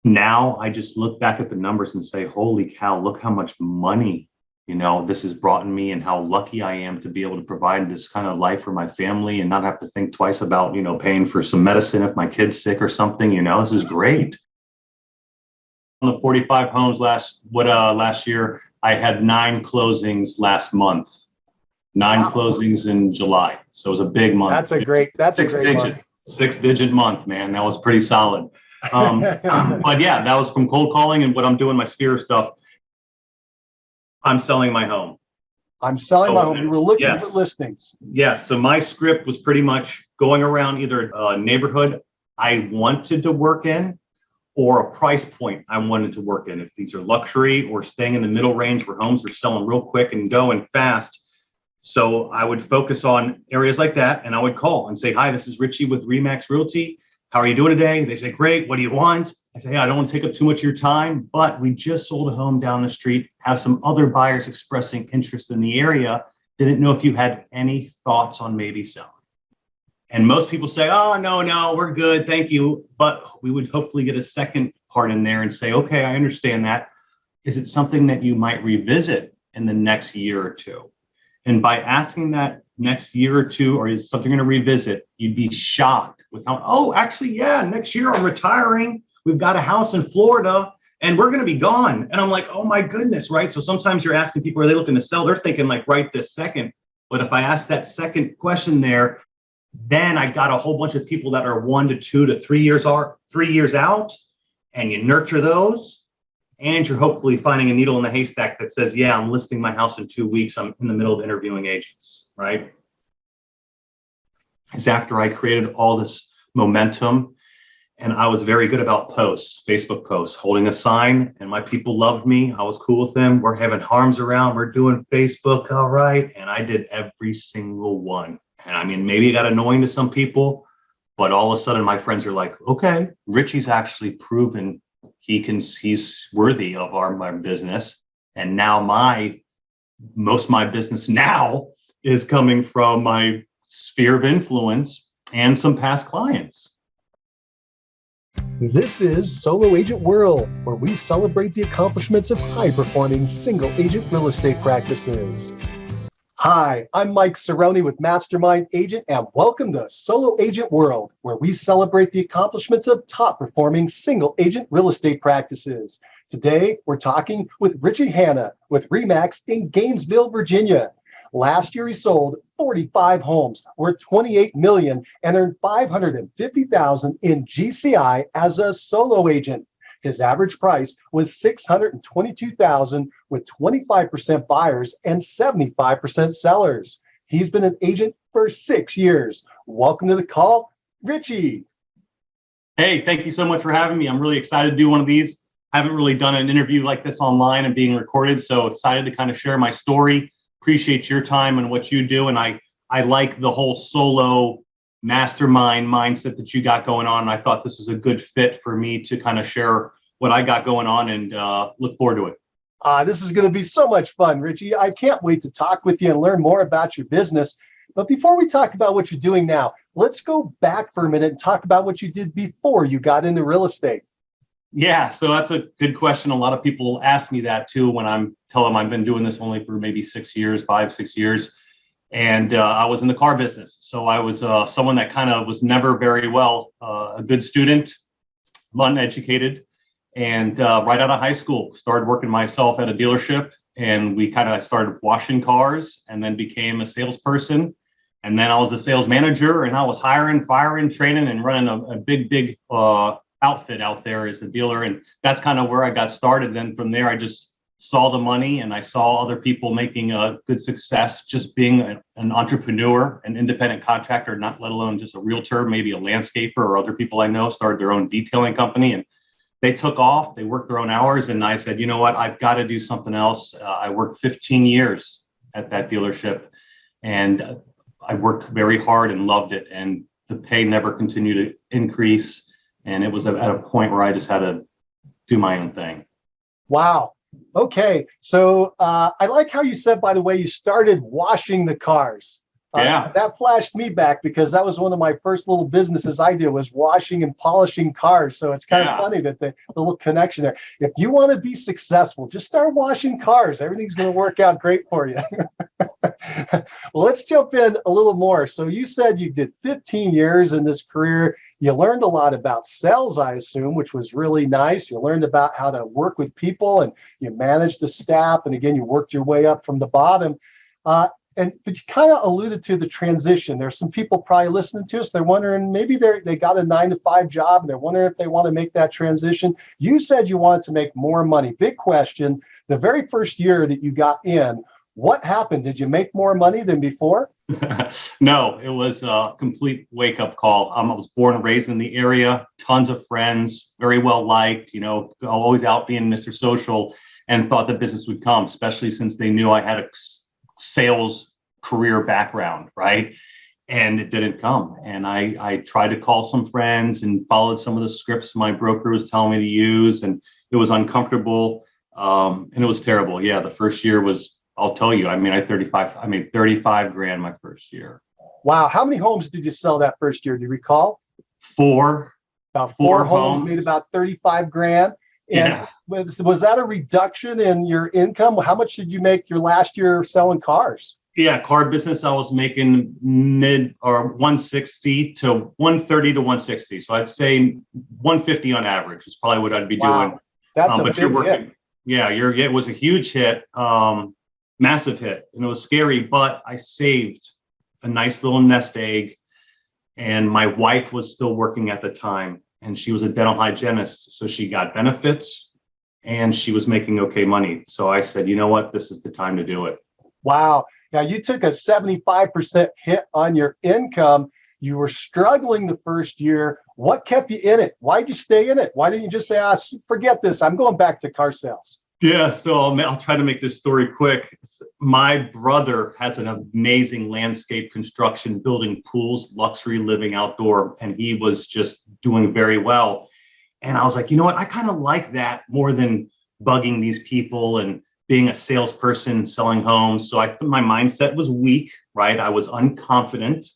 Now I just look back at the numbers and say, holy cow, look how much money, this has brought in me, and how lucky I am to be able to provide this kind of life for my family and not have to think twice about, paying for some medicine if my kid's sick or something. This is great. On the 45 homes last year, I had 9 closings last month, 9 wow. Closings in July. So it was a big month. That's a great month. 6-digit month, man. That was pretty solid. But yeah, that was from cold calling, and what I'm doing, my sphere stuff. I'm selling my home. You were looking for listings. Yes. So my script was pretty much going around either a neighborhood I wanted to work in or a price point I wanted to work in. If these are luxury or staying in the middle range where homes are selling real quick and going fast. So I would focus on areas like that, and I would call and say, hi, this is Richie with Remax Realty. How are you doing today? They say, great. What do you want? I say, hey, I don't want to take up too much of your time, but we just sold a home down the street, have some other buyers expressing interest in the area. Didn't know if you had any thoughts on maybe selling. And most people say, oh, no, we're good. Thank you. But we would hopefully get a second part in there and say, okay, I understand that. Is it something that you might revisit in the next year or two? And by asking that next year or two, or is something going to revisit, you'd be shocked with how, oh, actually, yeah, next year I'm retiring. We've got a house in Florida and we're going to be gone. And I'm like, oh my goodness, right? So sometimes you're asking people, are they looking to sell? They're thinking like right this second. But if I ask that second question there, then I got a whole bunch of people that are 1 to 2 to 3 years out, and you nurture those. And you're hopefully finding a needle in the haystack that says, yeah, I'm listing my house in 2 weeks. I'm in the middle of interviewing agents, right? It's after I created all this momentum, and I was very good about posts, Facebook posts, holding a sign, and my people loved me. I was cool with them. We're having arms around. We're doing Facebook, all right. And I did every single one. And I mean, maybe it got annoying to some people, but all of a sudden my friends are like, okay, Richie's actually proven he's worthy of my business. And now most of my business now is coming from my sphere of influence and some past clients. This is Solo Agent World, where we celebrate the accomplishments of high-performing single-agent real estate practices. Hi, I'm Mike Cerrone with Mastermind Agent, and welcome to Solo Agent World, where we celebrate the accomplishments of top-performing single-agent real estate practices. Today, we're talking with Richie Hanna with Remax in Gainesville, Virginia. Last year, he sold 45 homes worth $28 million and earned $550,000 in GCI as a solo agent. His average price was $622,000 with 25% buyers and 75% sellers. He's been an agent for 6 years. Welcome to the call, Richie. Hey, thank you so much for having me. I'm really excited to do one of these. I haven't really done an interview like this online and being recorded, so excited to kind of share my story. Appreciate your time and what you do. And I like the whole solo mastermind mindset that you got going on. And I thought this was a good fit for me to kind of share what I got going on, and look forward to it. This is going to be so much fun, Richie. I can't wait to talk with you and learn more about your business. But before we talk about what you're doing now, let's go back for a minute and talk about what you did before you got into real estate. Yeah, so that's a good question. A lot of people ask me that too when I'm telling them I've been doing this only for maybe 6 years, 5-6 years. And I was in the car business. So I was someone that kind of was never very well, a good student, uneducated. And right out of high school, started working myself at a dealership. And I started washing cars and then became a salesperson. And then I was a sales manager, and I was hiring, firing, training, and running a big outfit out there as a dealer. And that's kind of where I got started. Then from there, I just saw the money, and I saw other people making a good success just being an entrepreneur, an independent contractor, not let alone just a realtor, maybe a landscaper, or other people I know started their own detailing company. And they took off, they worked their own hours. And I said, you know what, I've got to do something else. I worked 15 years at that dealership, and I worked very hard and loved it. And the pay never continued to increase. And it was at a point where I just had to do my own thing. Wow. Okay. So I like how you said, by the way, you started washing the cars. Yeah. That flashed me back because that was one of my first little businesses I did was washing and polishing cars. So it's kind of funny that the little connection there. If you want to be successful, just start washing cars. Everything's going to work out great for you. Well, let's jump in a little more. So you said you did 15 years in this career. You learned a lot about sales, I assume, which was really nice. You learned about how to work with people and you managed the staff. And again, you worked your way up from the bottom. But you kind of alluded to the transition. There's some people probably listening to us. They're wondering, maybe they got a 9-to-5 job and they're wondering if they want to make that transition. You said you wanted to make more money. Big question. The very first year that you got in, what happened? Did you make more money than before? No, it was a complete wake-up call. I was born and raised in the area, tons of friends, very well liked, always out being Mr. Social, and thought the business would come, especially since they knew I had a sales career background, right? And it didn't come. And I tried to call some friends and followed some of the scripts my broker was telling me to use, and it was uncomfortable, and it was terrible. Yeah, the first year was, I'll tell you, I made 35 grand my first year. Wow. How many homes did you sell that first year? Do you recall? 4. About four homes, made about 35 grand. And was that a reduction in your income? How much did you make your last year selling cars? Yeah, car business, I was making mid or 160 to 130 to 160. So I'd say 150 on average is probably what I'd be doing. That's a big hit. Yeah, it was a huge hit. Massive hit, and it was scary, but I saved a nice little nest egg, and my wife was still working at the time, and she was a dental hygienist, so she got benefits and she was making okay money. So I said, you know what, this is the time to do it. Wow. Now you took a 75% hit on your income. You were struggling the first year. What kept you in it? Why'd you stay in it? Why didn't you just say, forget this, I'm going back to car sales? Yeah, so I'll try to make this story quick. My brother has an amazing landscape construction, building pools, luxury living outdoor, and he was just doing very well. And I was like, you know what? I kind of like that more than bugging these people and being a salesperson selling homes. So my mindset was weak, right? I was unconfident.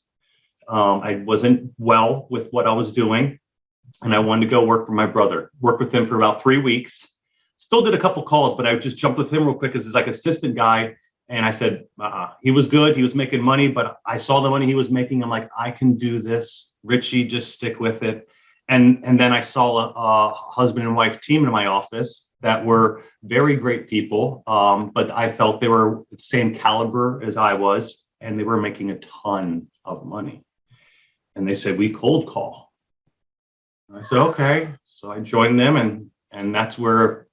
I wasn't well with what I was doing, and I wanted to go work for my brother. Worked with him for about 3 weeks. Still did a couple calls, but I just jumped with him real quick as his assistant guy. And I said, he was good. He was making money, but I saw the money he was making. I'm like, I can do this. Richie, just stick with it. And then I saw a husband and wife team in my office that were very great people. But I felt they were the same caliber as I was, and they were making a ton of money. And they said, we cold call. And I said, okay. So I joined them, and that's where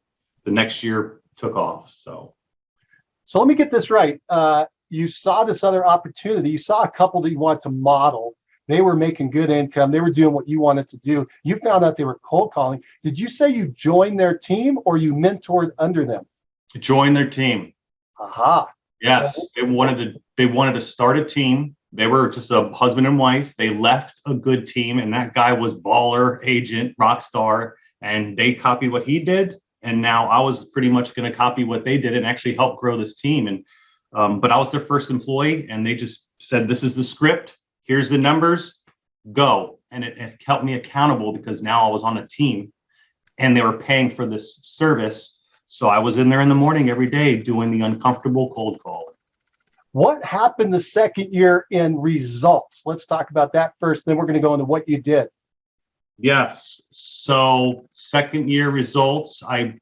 the next year took off. So let me get this right. You saw this other opportunity. You saw a couple that you want to model. They were making good income. They were doing what you wanted to do. You found out they were cold calling. Did you say you joined their team or you mentored under them? Join their team. Aha. Yes. They wanted to start a team. They were just a husband and wife. They left a good team, and that guy was baller, agent, rock star, and they copied what he did. And now I was pretty much going to copy what they did and actually help grow this team. And but I was their first employee, and they just said, this is the script. Here's the numbers, go. And it kept me accountable because now I was on a team and they were paying for this service. So I was in there in the morning every day doing the uncomfortable cold call. What happened the second year in results? Let's talk about that first. Then we're going to go into what you did. Yes. So second year results, I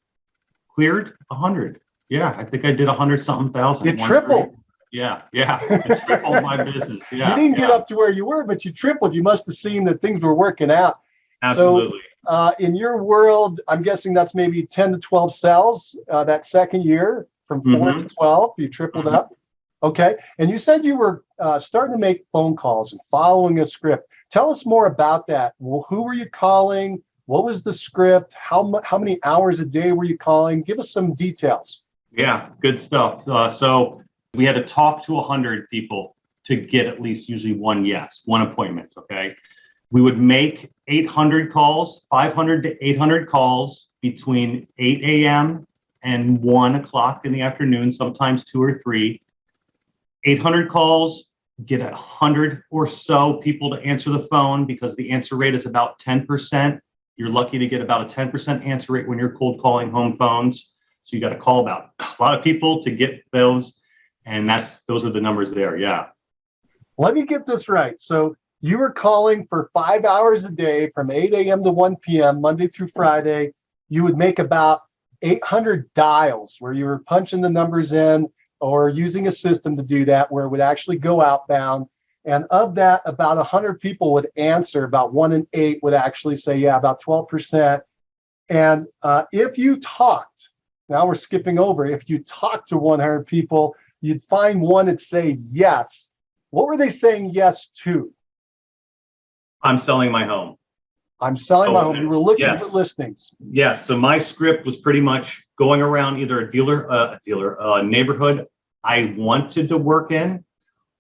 cleared 100. Yeah, I think I did 100 something thousand. You tripled. Yeah. I tripled my business. Yeah. You didn't get up to where you were, but you tripled. You must have seen that things were working out. Absolutely. So in your world, I'm guessing that's maybe 10 to 12 sales that second year from 4 to 12. You tripled up. Okay. And you said you were starting to make phone calls and following a script. Tell us more about that. Well, who were you calling? What was the script? How many hours a day were you calling? Give us some details. Yeah, good stuff. So we had to talk to 100 people to get at least usually one appointment. Okay. We would make 800 calls, 500 to 800 calls between 8 a.m. and 1 o'clock in the afternoon, sometimes 2 or 3. 800 calls, get 100 or so people to answer the phone because the answer rate is about 10%. You're lucky to get about a 10% answer rate when you're cold calling home phones. So you got to call about a lot of people to get those. And those are the numbers there. Yeah. Let me get this right. So you were calling for 5 hours a day from 8 a.m. to 1 p.m., Monday through Friday. You would make about 800 dials where you were punching the numbers in or using a system to do that where it would actually go outbound. And of that, about 100 people would answer. About 1 in 8 would actually say, yeah, about 12%. And if you talked, now we're skipping over, if you talked to 100 people, you'd find one that'd say yes. What were they saying yes to? I'm selling my home. I'm selling my home. You were looking Yes. for listings. Yes. So my script was pretty much going around either a neighborhood I wanted to work in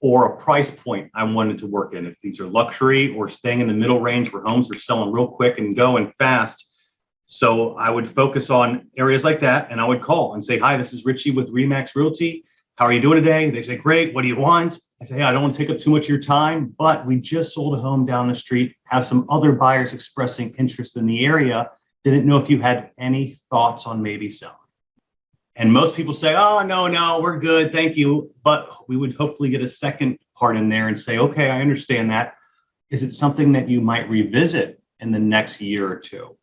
or a price point I wanted to work in. If these are luxury or staying in the middle range where homes are selling real quick and going fast. So I would focus on areas like that and I would call and say, hi, this is Richie with Remax Realty. How are you doing today? They say, great. What do you want? I say, hey, I don't want to take up too much of your time, but we just sold a home down the street, have some other buyers expressing interest in the area. Didn't know if you had any thoughts on maybe selling. And most people say, oh, no, we're good. Thank you. But we would hopefully get a second part in there and say, okay, I understand that. Is it something that you might revisit in the next year or two?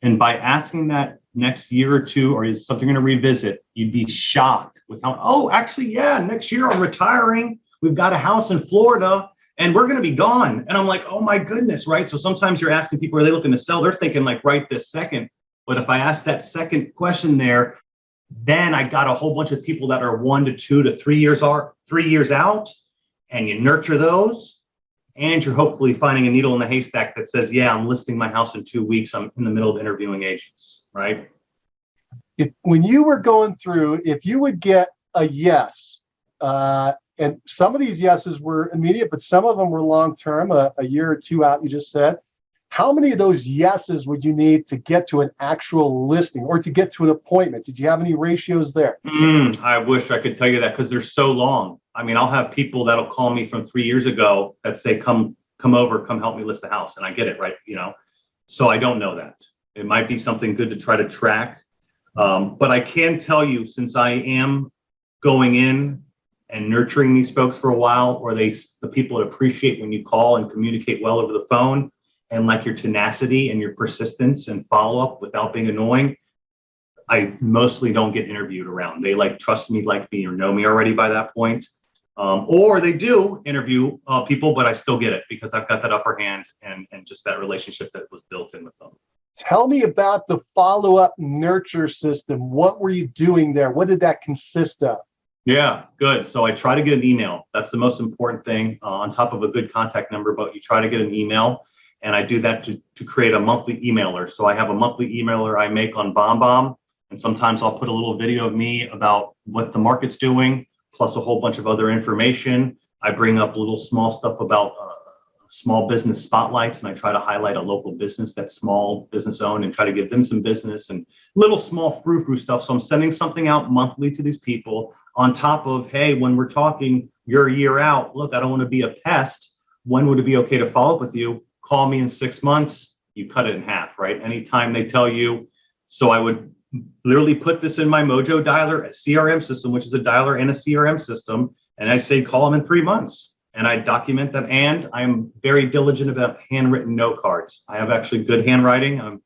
And by asking that next year or two, or is something going to revisit, you'd be shocked with how, oh, actually, yeah, next year I'm retiring. We've got a house in Florida and we're going to be gone. And I'm like, oh my goodness, right? So sometimes you're asking people, are they looking to sell? They're thinking like right this second. But if I ask that second question there, then I got a whole bunch of people that are 1 to 2 to 3 years out, and you nurture those, and you're hopefully finding a needle in the haystack that says, yeah, I'm listing my house in 2 weeks. I'm in the middle of interviewing agents, right? When you were going through, if you would get a yes, and some of these yeses were immediate, but some of them were long-term, a year or two out, you just said. How many of those yeses would you need to get to an actual listing or to get to an appointment? Did you have any ratios there? I wish I could tell you that because they're so long. I mean, I'll have people that'll call me from 3 years ago that say, come over, come help me list the house. And I get it, right? So I don't know that. It might be something good to try to track. But I can tell you, since I am going in and nurturing these folks for a while, or the people that appreciate when you call and communicate well over the phone, and like your tenacity and your persistence and follow-up without being annoying, I mostly don't get interviewed around. They trust me, like me, or know me already by that point. Or they do interview people, but I still get it because I've got that upper hand and just that relationship that was built in with them. Tell me about the follow-up nurture system. What were you doing there? What did that consist of? Yeah, good. So I try to get an email. That's the most important thing on top of a good contact number, but you try to get an email. And I do that to create a monthly emailer. So I have a monthly emailer I make on BombBomb. And sometimes I'll put a little video of me about what the market's doing, plus a whole bunch of other information. I bring up little small stuff about small business spotlights, and I try to highlight a local business that's small business owned and try to give them some business and little small frou-frou stuff. So I'm sending something out monthly to these people on top of, hey, when we're talking, you're a year out. Look, I don't want to be a pest. When would it be okay to follow up with you? Call me in 6 months. You cut it in half, right? Anytime they tell you. So I would literally put this in my Mojo dialer, a CRM system, which is a dialer and a CRM system. And I say, call them in 3 months. And I document that. And I'm very diligent about handwritten note cards. I have actually good handwriting.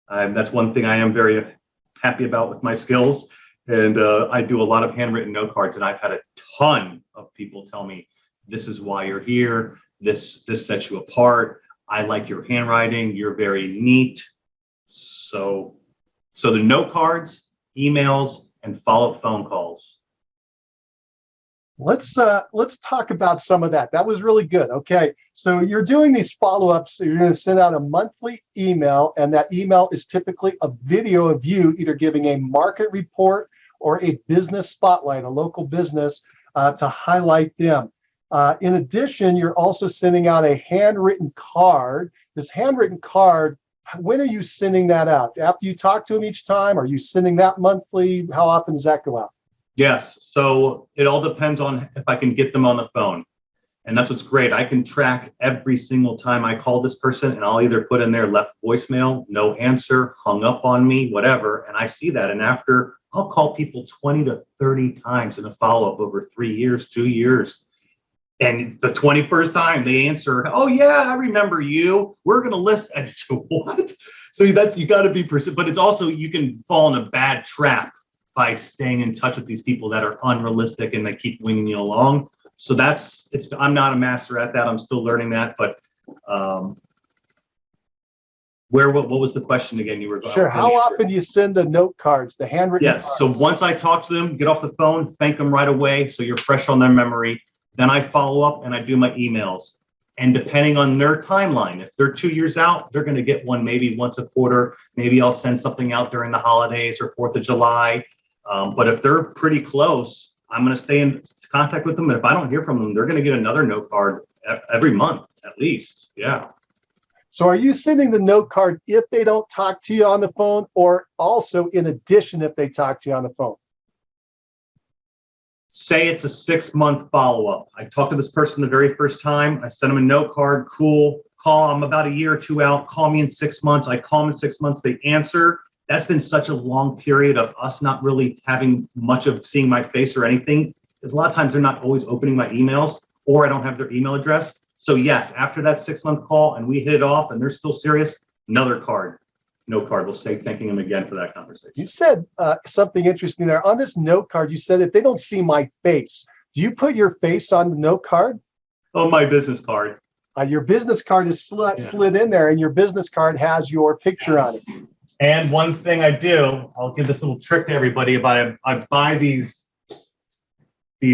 That's one thing I am very happy about with my skills. And I do a lot of handwritten note cards. And I've had a ton of people tell me, this is why you're here. This sets you apart. I like your handwriting. You're very neat. So the note cards, emails, and follow-up phone calls. Let's talk about some of that. That was really good. Okay, so you're doing these follow-ups. So you're going to send out a monthly email, and that email is typically a video of you either giving a market report or a business spotlight, a local business, to highlight them. In addition, you're also sending out a handwritten card. This handwritten card, when are you sending that out? After you talk to them each time? Are you sending that monthly? How often does that go out? Yes. So it all depends on if I can get them on the phone. And that's what's great. I can track every single time I call this person, and I'll either put in there left voicemail, no answer, hung up on me, whatever. And I see that. And after, I'll call people 20 to 30 times in a follow-up over 3 years, 2 years. And the 21st time they answer, oh yeah, I remember you. We're going to list. And so what? So that's, you got to be persistent, but it's also, you can fall in a bad trap by staying in touch with these people that are unrealistic and they keep winging you along. So that's, I'm not a master at that. I'm still learning that, but what was the question again? You were sure. How often do you send the note cards, the handwritten Yes. cards? So once I talk to them, get off the phone, thank them right away. So you're fresh on their memory. Then I follow up and I do my emails. And depending on their timeline, if they're 2 years out, they're going to get one maybe once a quarter. Maybe I'll send something out during the holidays or 4th of July. But if they're pretty close, I'm going to stay in contact with them. And if I don't hear from them, they're going to get another note card every month at least. Yeah. So are you sending the note card if they don't talk to you on the phone, or also in addition if they talk to you on the phone? Say it's a 6-month follow-up. I talked to this person the very first time. I sent them a note card. Cool. Call. I'm about a year or two out. Call me in 6 months. I call them in 6 months. They answer. That's been such a long period of us not really having much of seeing my face or anything. Because a lot of times they're not always opening my emails, or I don't have their email address. So yes, after that 6-month call and we hit it off and they're still serious, another card, note card. We'll say thanking them again for that conversation. You said something interesting there. On this note card, you said if they don't see my face, do you put your face on the note card? Oh, my business card. Your business card is slid in there, and your business card has your picture on it. And one thing I do, I'll give this little trick to everybody. I buy these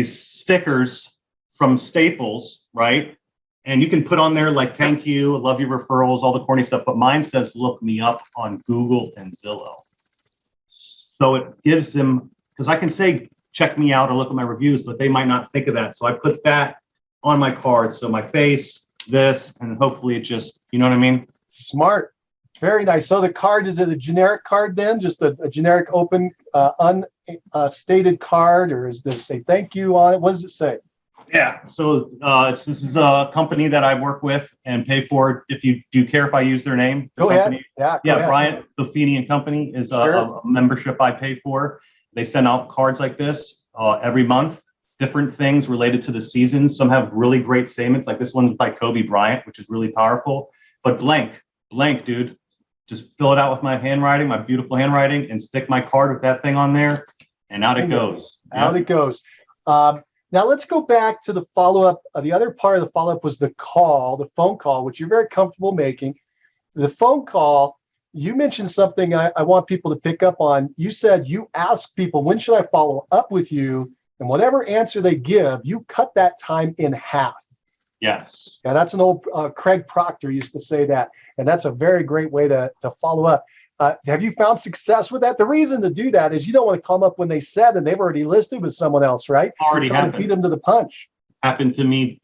stickers from Staples, right? And you can put on there like, thank you, I love your referrals, all the corny stuff. But mine says, look me up on Google and Zillow. So it gives them, because I can say, check me out or look at my reviews, but they might not think of that. So I put that on my card. So my face, this, and hopefully it just, you know what I mean? Smart. Very nice. So the card, is it a generic card then? Just a generic open, unstated card, or does it say thank you on it? What does it say? Yeah. So this is a company that I work with and pay for. If you do care if I use their name? Go ahead. Yeah. Bryant Buffini and Company is a membership I pay for. They send out cards like this every month, different things related to the seasons. Some have really great statements, like this one's by Kobe Bryant, which is really powerful. But blank, dude. Just fill it out with my handwriting, my beautiful handwriting, and stick my card with that thing on there, and out it goes. Out it goes. Now let's go back to the follow-up. The other part of the follow-up was the phone call, which you're very comfortable making. The phone call, you mentioned something I want people to pick up on. You said you ask people, when should I follow up with you? And whatever answer they give, you cut that time in half. Yes. Yeah, that's an old Craig Proctor used to say that. And that's a very great way to follow up. Have you found success with that? The reason to do that is you don't want to come up when they said and they've already listed with someone else, right? Already happened. To beat them to the punch. Happened to me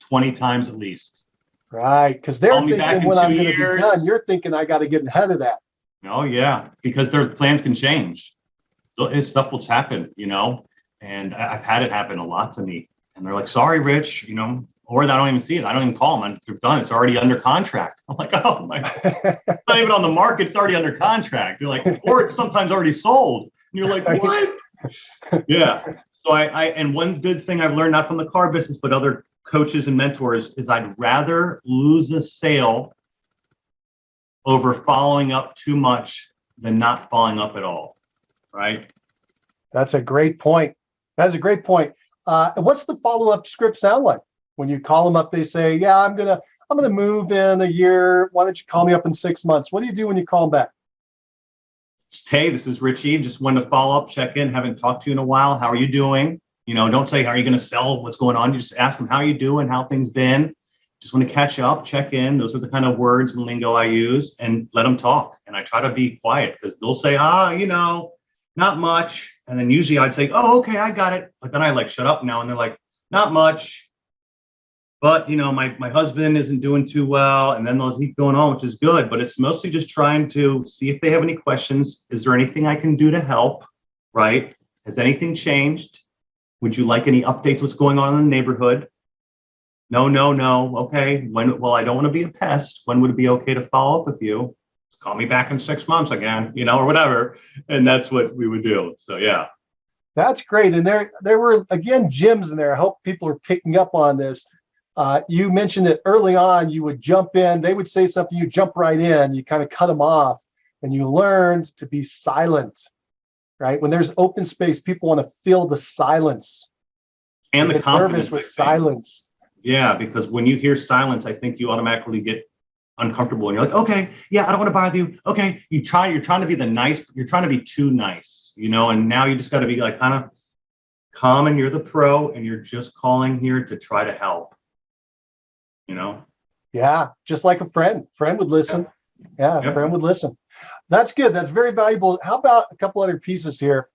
20 times at least. Right, because they're thinking when I'm going to be done, you're thinking I got to get ahead of that. Oh, yeah, because their plans can change. Stuff will happen, and I've had it happen a lot to me. And they're like, sorry, Rich, or I don't even see it. I don't even call them. They're done. It's already under contract. I'm like, oh my, it's not even on the market. It's already under contract. You're like, or it's sometimes already sold. And you're like, what? Yeah. So and one good thing I've learned, not from the car business, but other coaches and mentors, is I'd rather lose a sale over following up too much than not following up at all. Right. That's a great point. That's a great point. What's the follow-up script sound like? When you call them up, they say, yeah, I'm gonna move in a year. Why don't you call me up in 6 months? What do you do when you call them back? Hey, this is Richie. Just wanted to follow up, check in. Haven't talked to you in a while. How are you doing? Don't say, how are you going to sell? What's going on? You just ask them, how are you doing? How things been? Just want to catch up, check in. Those are the kind of words and lingo I use, and let them talk. And I try to be quiet because they'll say, not much. And then usually I'd say, oh, okay, I got it. But then I shut up now. And they're like, not much. But, my husband isn't doing too well, and then they'll keep going on, which is good. But it's mostly just trying to see if they have any questions. Is there anything I can do to help, right? Has anything changed? Would you like any updates? What's going on in the neighborhood? No, no, no. Okay. Well, I don't want to be a pest. When would it be okay to follow up with you? Call me back in 6 months again, or whatever. And that's what we would do. So, yeah. That's great. And there were, again, gems in there. I hope people are picking up on this. You mentioned that early on you would jump in, they would say something, you jump right in, you kind of cut them off, and you learned to be silent, right? When there's open space, people want to fill the silence. And the get confidence nervous with silence. Yeah, because when you hear silence, I think you automatically get uncomfortable and you're like, okay, yeah, I don't want to bother you. Okay, you're trying to be you're trying to be too nice, and now you just got to be like kind of calm, and you're the pro and you're just calling here to try to help, Yeah, just like a friend would listen. Yeah, a friend would listen. That's good. That's very valuable. How about a couple other pieces here?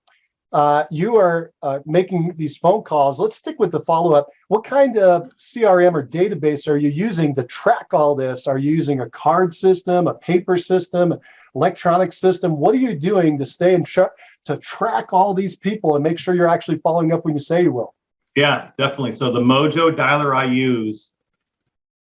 You are making these phone calls. Let's stick with the follow-up. What kind of CRM or database are you using to track all this? Are you using a card system, a paper system, electronic system? What are you doing to stay to track all these people and make sure you're actually following up when you say you will? Yeah, definitely. So the Mojo dialer I use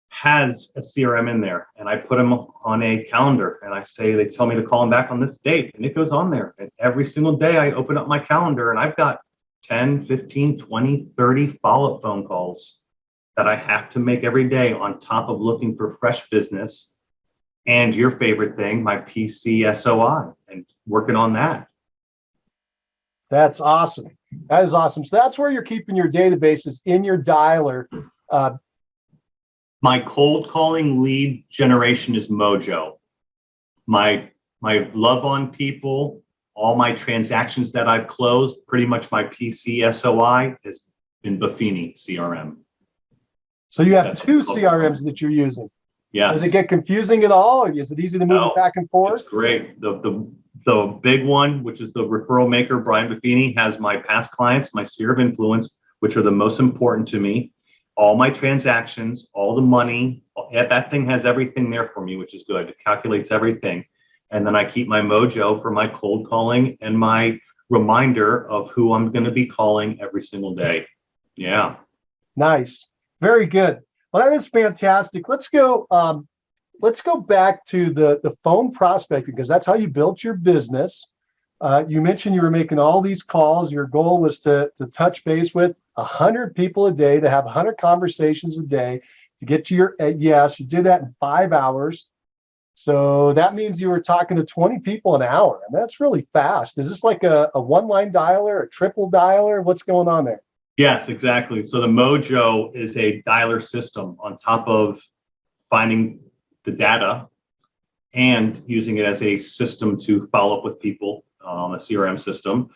has a CRM in there, and I put them on a calendar, and they tell me to call them back on this date, and it goes on there. And every single day I open up my calendar and I've got 10, 15, 20, 30 follow-up phone calls that I have to make every day on top of looking for fresh business and your favorite thing, my PCSOI, and working on that. That's awesome. That is awesome. So that's where you're keeping your databases in your dialer. My cold calling lead generation is Mojo. My love on people, all my transactions that I've closed, pretty much my PCSOI has been Buffini CRM. So you have two CRMs that you're using. Yes. Does it get confusing at all? Or is it easy to move it back and forth? It's great. The big one, which is the referral maker, Brian Buffini, has my past clients, my sphere of influence, which are the most important to me. All my transactions, all the money, that thing has everything there for me, which is good. It calculates everything. And then I keep my Mojo for my cold calling and my reminder of who I'm going to be calling every single day. Yeah. Nice. Very good. Well, that is fantastic. Let's go back to the phone prospecting, because that's how you built your business. You mentioned you were making all these calls. Your goal was to touch base with 100 people a day, to have 100 conversations a day, to get to your yes. You did that in 5 hours. So that means you were talking to 20 people an hour, and that's really fast. Is this like a one-line dialer, a triple dialer? What's going on there? Yes, exactly. So the Mojo is a dialer system on top of finding the data and using it as a system to follow up with people, a CRM system.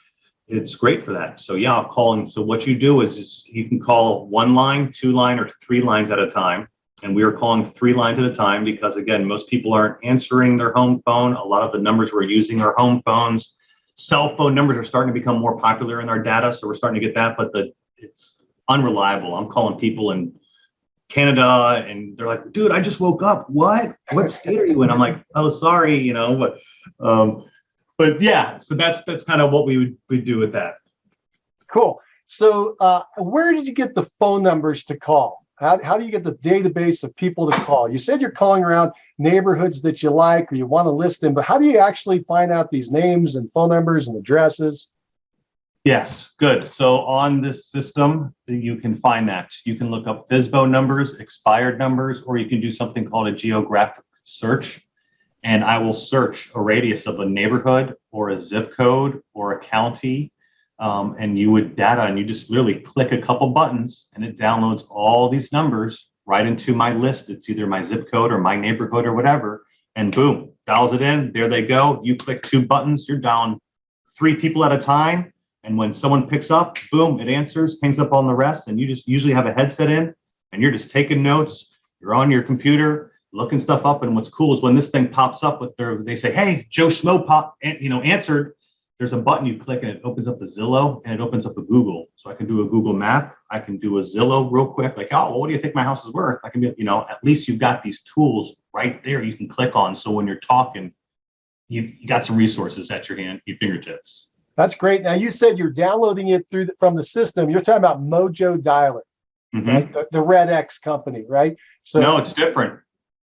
It's great for that. So yeah, calling. So what you do is you can call 1 line, 2 line, or 3 lines at a time. And we are calling 3 lines at a time because, again, most people aren't answering their home phone. A lot of the numbers we're using are home phones. Cell phone numbers are starting to become more popular in our data, so we're starting to get that, but it's unreliable. I'm calling people in Canada and they're like, dude, I just woke up. What state are you in? I'm like, oh, sorry, but yeah, so that's kind of what we would do with that. Cool. So where did you get the phone numbers to call? How do you get the database of people to call? You said you're calling around neighborhoods that you like or you want to list them, but how do you actually find out these names and phone numbers and addresses? Yes, good. So on this system, you can find that. You can look up FSBO numbers, expired numbers, or you can do something called a geographic search. And I will search a radius of a neighborhood or a zip code or a county. And you would data, and you just literally click a couple buttons and it downloads all these numbers right into my list. It's either my zip code or my neighborhood or whatever. And boom, dials it in. There they go. You click 2 buttons, you're down 3 people at a time. And when someone picks up, boom, it answers, hangs up on the rest. And you just usually have a headset in and you're just taking notes. You're on your computer looking stuff up. And what's cool is when this thing pops up they say, hey, Joe Schmo answered. There's a button you click and it opens up a Zillow and it opens up a Google. So I can do a Google map. I can do a Zillow real quick. Like, oh, well, what do you think my house is worth? I can be, at least you've got these tools right there you can click on. So when you're talking, you got some resources at your fingertips. That's great. Now you said you're downloading it from the system. You're talking about Mojo Dialer. right? The Red X company, right? So no, it's different.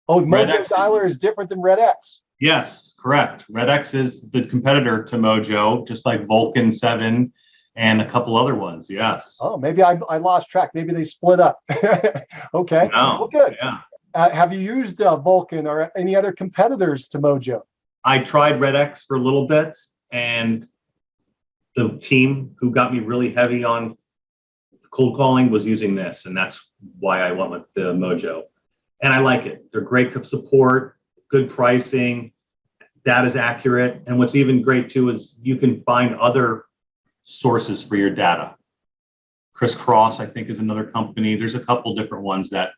oh, Red Mojo X Dialer is different than Red X. Yes, correct. Red X is the competitor to Mojo, just like Vulcan 7 and a couple other ones. Yes. Oh, maybe I lost track. Maybe they split up. Okay. No. Well, good. Yeah. Have you used Vulcan or any other competitors to Mojo? I tried Red X for a little bit, and the team who got me really heavy on cold calling was using this, and that's why I went with the Mojo. And I like it. They're great support, good pricing, data's accurate, and what's even great too is you can find other sources for your data. Crisscross, I think, is another company. There's a couple different ones that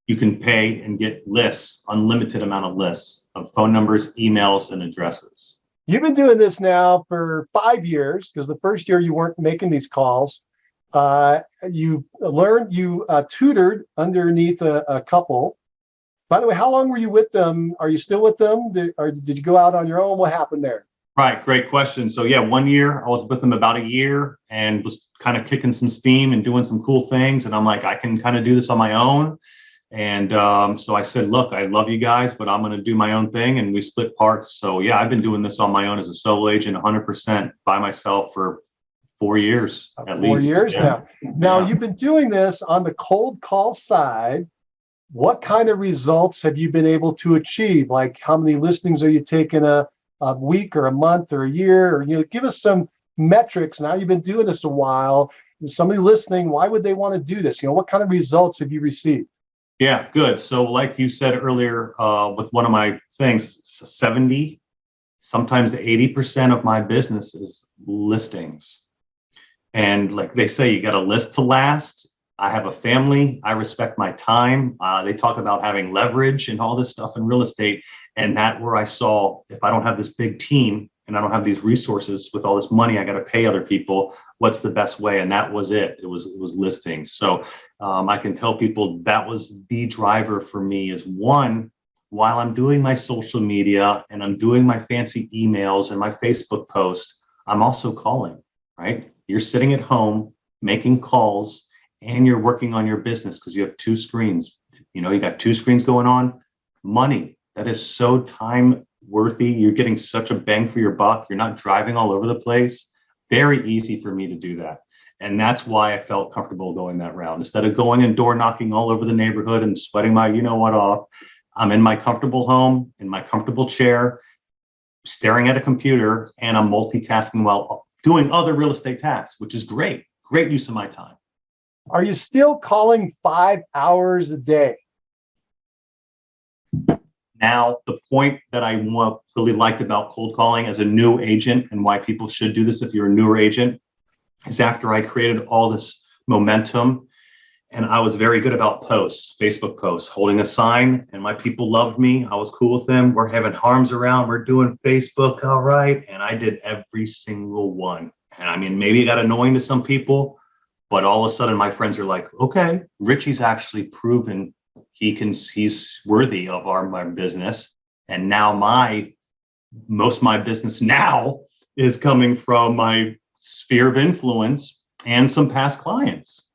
you can pay and get lists, unlimited amount of lists of phone numbers, emails, and addresses. You've been doing this now for 5 years, because the first year you weren't making these calls. You learned, you tutored underneath a couple. By the way, how long were you with them? Are you still with them? Or did you go out on your own? What happened there? Right, great question. So yeah, 1 year, I was with them about a year and was kind of kicking some steam and doing some cool things. And I'm like, I can kind of do this on my own. And so I said, look, I love you guys, but I'm going to do my own thing. And we split parts. So yeah, I've been doing this on my own as a solo agent, 100% by myself for 4 years at least. 4 years Yeah. now. Yeah. You've been doing this on the cold call side. What kind of results have you been able to achieve? Like, how many listings are you taking a week or a month or a year? Or, give us some metrics. Now you've been doing this a while. Somebody listening, why would they want to do this? What kind of results have you received? Yeah, good. So like you said earlier, with one of my things, 70, sometimes 80% of my business is listings. And like they say, you got a list to last. I have a family. I respect my time. They talk about having leverage and all this stuff in real estate. And that where I saw, if I don't have this big team and I don't have these resources with all this money, I got to pay other people. What's the best way? And that was it. It was listings. So I can tell people that was the driver for me is one, while I'm doing my social media and I'm doing my fancy emails and my Facebook posts, I'm also calling, right? You're sitting at home making calls and you're working on your business because you have two screens. You got two screens going on. Money, that is so time worthy. You're getting such a bang for your buck. You're not driving all over the place. Very easy for me to do that. And that's why I felt comfortable going that route. Instead of going and door knocking all over the neighborhood and sweating my off, I'm in my comfortable home, in my comfortable chair, staring at a computer, and I'm multitasking while doing other real estate tasks, which is great. Great use of my time. Are you still calling 5 hours a day? Now, the point that I really liked about cold calling as a new agent and why people should do this if you're a newer agent is after I created all this momentum and I was very good about posts, Facebook posts, holding a sign, and my people loved me. I was cool with them. We're having arms around. We're doing Facebook. All right. And I did every single one. And I mean, maybe it got annoying to some people, but all of a sudden my friends are like, okay, Richie's actually proven he's worthy of my business. And now most of my business now is coming from my sphere of influence and some past clients,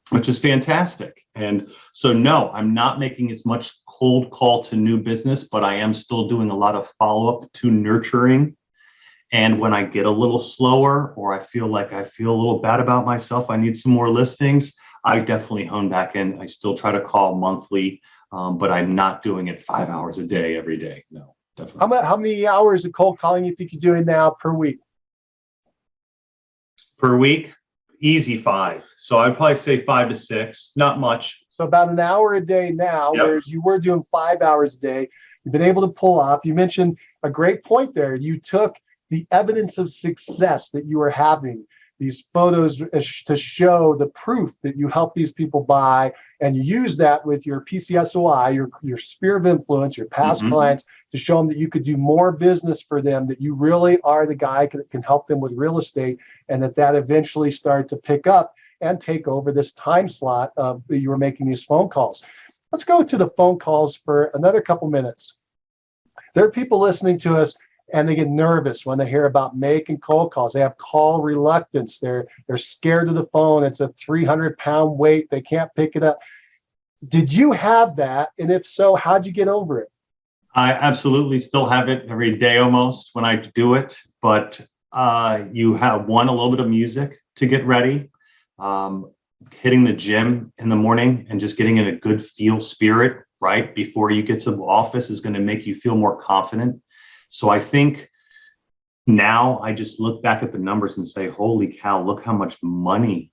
which is fantastic. And so, no, I'm not making as much cold call to new business, but I am still doing a lot of follow-up to nurturing. And when I get a little slower, or I feel a little bad about myself, I need some more listings, I definitely hone back in. I still try to call monthly, but I'm not doing it 5 hours a day every day. No, definitely. How many hours of cold calling you think you're doing now per week? Per week, easy 5. So I'd probably say 5 to 6, not much. So about an hour a day now, Yep. Whereas you were doing 5 hours a day. You've been able to pull off. You mentioned a great point there. You took the evidence of success that you were having, these photos to show the proof that you help these people buy, and you use that with your PCSOI, your sphere of influence, your past clients, to show them that you could do more business for them, that you really are the guy that can help them with real estate, and that eventually started to pick up and take over this time slot that you were making these phone calls. Let's go to the phone calls for another couple minutes. There are people listening to us and they get nervous when they hear about making cold calls. They have call reluctance. They're scared of the phone. It's a 300-pound weight. They can't pick it up. Did you have that? And if so, how'd you get over it? I absolutely still have it every day almost when I do it, but you have a little bit of music to get ready, hitting the gym in the morning and just getting in a good feel spirit right before you get to the office is going to make you feel more confident. So I think now I just look back at the numbers and say, holy cow, look how much money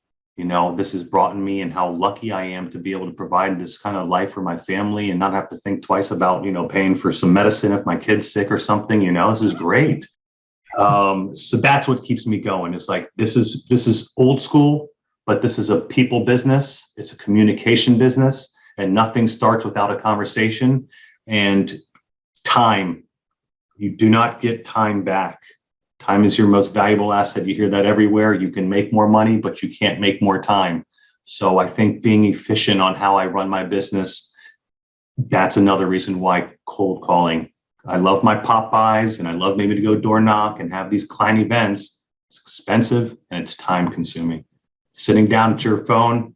this has brought me and how lucky I am to be able to provide this kind of life for my family and not have to think twice about, paying for some medicine if my kid's sick or something. This is great. So that's what keeps me going. It's like, this is old school, but this is a people business. It's a communication business, and nothing starts without a conversation. And time, you do not get time back. Time is your most valuable asset. You hear that everywhere. You can make more money, but you can't make more time. So I think being efficient on how I run my business, that's another reason why cold calling. I love my Popeyes and I love maybe to go door knock and have these client events. It's expensive and it's time consuming. Sitting down at your phone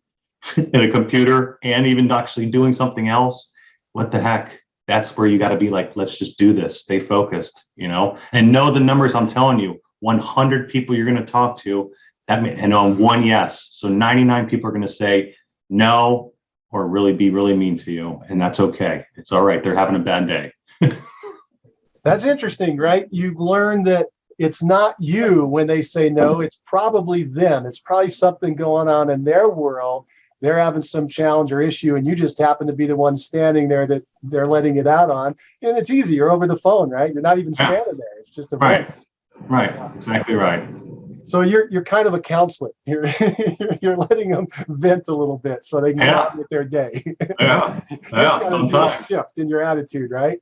and a computer and even actually doing something else, what the heck? That's where you got to be like, let's just do this, stay focused, and know the numbers. I'm telling you, 100 people you're going to talk to, and on one yes. So 99 people are going to say no or really be really mean to you. And that's okay. It's all right. They're having a bad day. That's interesting, right? You've learned that it's not you when they say no, it's probably them. It's probably something going on in their world. They're having some challenge or issue, and you just happen to be the one standing there that they're letting it out on. And it's easy. You're over the phone, right? You're not even standing there. It's just a right. Exactly right. So you're kind of a counselor. You're you're letting them vent a little bit so they can get on with their day. Yeah. Sometimes. Shift in your attitude, right?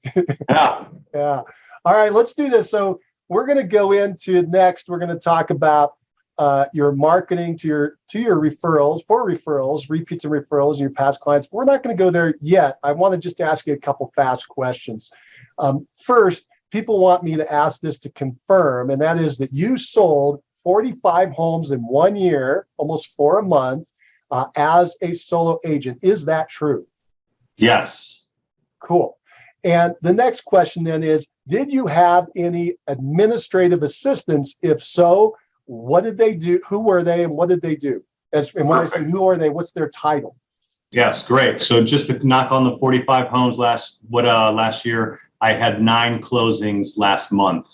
Yeah. Yeah. All right, let's do this. So we're going to go into next. We're going to talk about your marketing to your referrals, for referrals, repeats and referrals, and your past clients. But we're not going to go there yet. I want to just ask you a couple fast questions. First, people want me to ask this to confirm, and that is that you sold 45 homes in 1 year, almost 4 a month, as a solo agent. Is that true? Yes. Cool. And the next question then is, did you have any administrative assistants? If so, what did they do? Who were they and what did they do? And when I say who are they, what's their title? Yes, great. So just to knock on the 45 homes last year, I had 9 closings last month.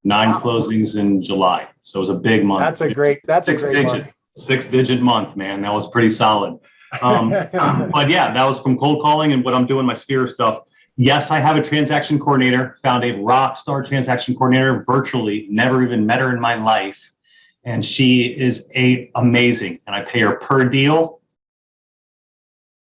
9 closings in July. So it was a big month. That's a great month. 6-digit month, man. That was pretty solid. But yeah, that was from cold calling and what I'm doing, my Sphere stuff. Yes, I have a transaction coordinator, found a rock star transaction coordinator virtually, never even met her in my life. And she is amazing. And I pay her per deal.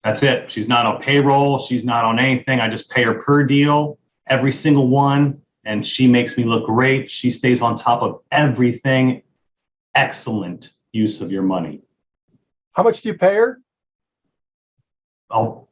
That's it. She's not on payroll. She's not on anything. I just pay her per deal, every single one. And she makes me look great. She stays on top of everything. Excellent use of your money. How much do you pay her? Oh,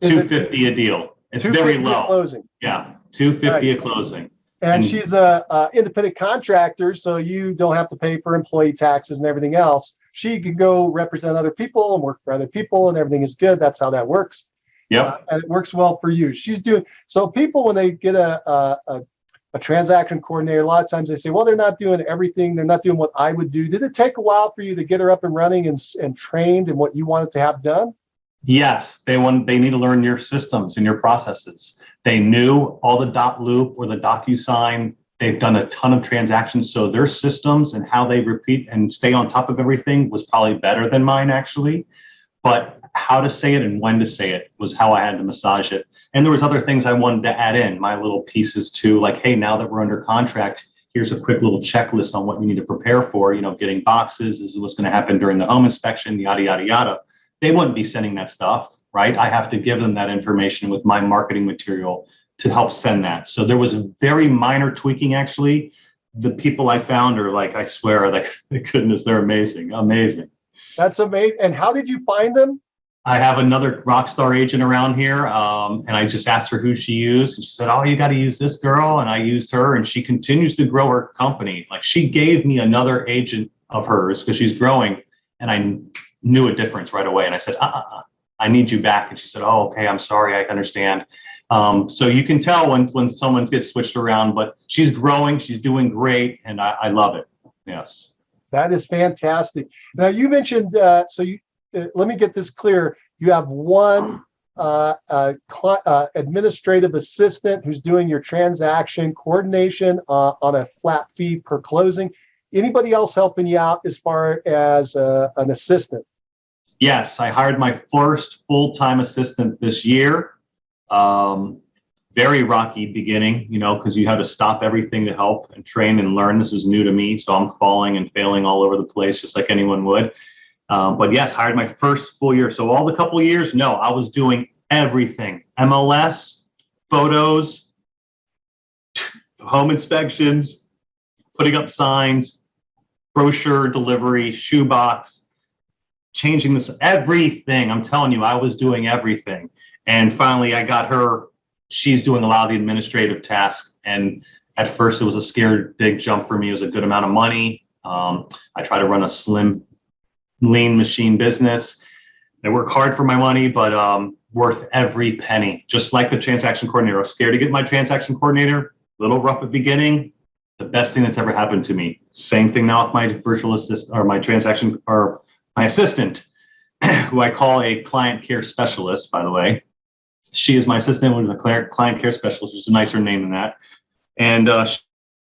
$250 a deal. It's very low. Closing. Yeah, $250 a closing. And she's a independent contractor, so you don't have to pay for employee taxes and everything else. She can go represent other people and work for other people, and everything is good. That's how that works. Yep. And it works well for you. She's doing so. People, when they get a transaction coordinator, a lot of times they say, "Well, they're not doing everything. They're not doing what I would do." Did it take a while for you to get her up and running and trained in what you wanted to have done? Yes, they need to learn your systems and your processes. They knew all the dot loop or the DocuSign. They've done a ton of transactions, so their systems and how they repeat and stay on top of everything was probably better than mine, actually. But how to say it and when to say it was how I had to massage it. And there was other things I wanted to add in, my little pieces too, like, hey, now that we're under contract, here's a quick little checklist on what you need to prepare for, getting boxes. This is what's going to happen during the home inspection, yada, yada, yada. They wouldn't be sending that stuff, right? I have to give them that information with my marketing material to help send that. So there was a very minor tweaking, actually. The people I found are like, I swear, like, goodness, they're amazing, amazing. That's amazing. And how did you find them? I have another rock star agent around here, and I just asked her who she used. And she said, "Oh, you got to use this girl." And I used her, and she continues to grow her company. Like, she gave me another agent of hers because she's growing, and I knew a difference right away. And I said, I need you back. And she said, "Oh, okay, I'm sorry, I understand." So you can tell when someone gets switched around, but she's growing, she's doing great, and I love it. Yes. That is fantastic. Now, you mentioned, let me get this clear. You have one administrative assistant who's doing your transaction coordination on a flat fee per closing. Anybody else helping you out as far as an assistant? Yes, I hired my first full-time assistant this year. Very rocky beginning, because you had to stop everything to help and train and learn. This is new to me, so I'm falling and failing all over the place, just like anyone would. But yes, hired my first full year. So all the couple of years, no, I was doing everything. MLS, photos, home inspections, putting up signs, brochure delivery, shoebox, changing this, everything. I'm telling you, I was doing everything. And finally, I got her. She's doing a lot of the administrative tasks. And at first, it was a scared big jump for me. It was a good amount of money. I try to run a slim, lean machine business. I work hard for my money, but worth every penny. Just like the transaction coordinator. I was scared to get my transaction coordinator. A little rough at the beginning. The best thing that's ever happened to me. Same thing now with my virtual assistant, or my transaction, or my assistant, who I call a client care specialist, by the way. She is my assistant, with a client care specialist, which is a nicer name than that. And she's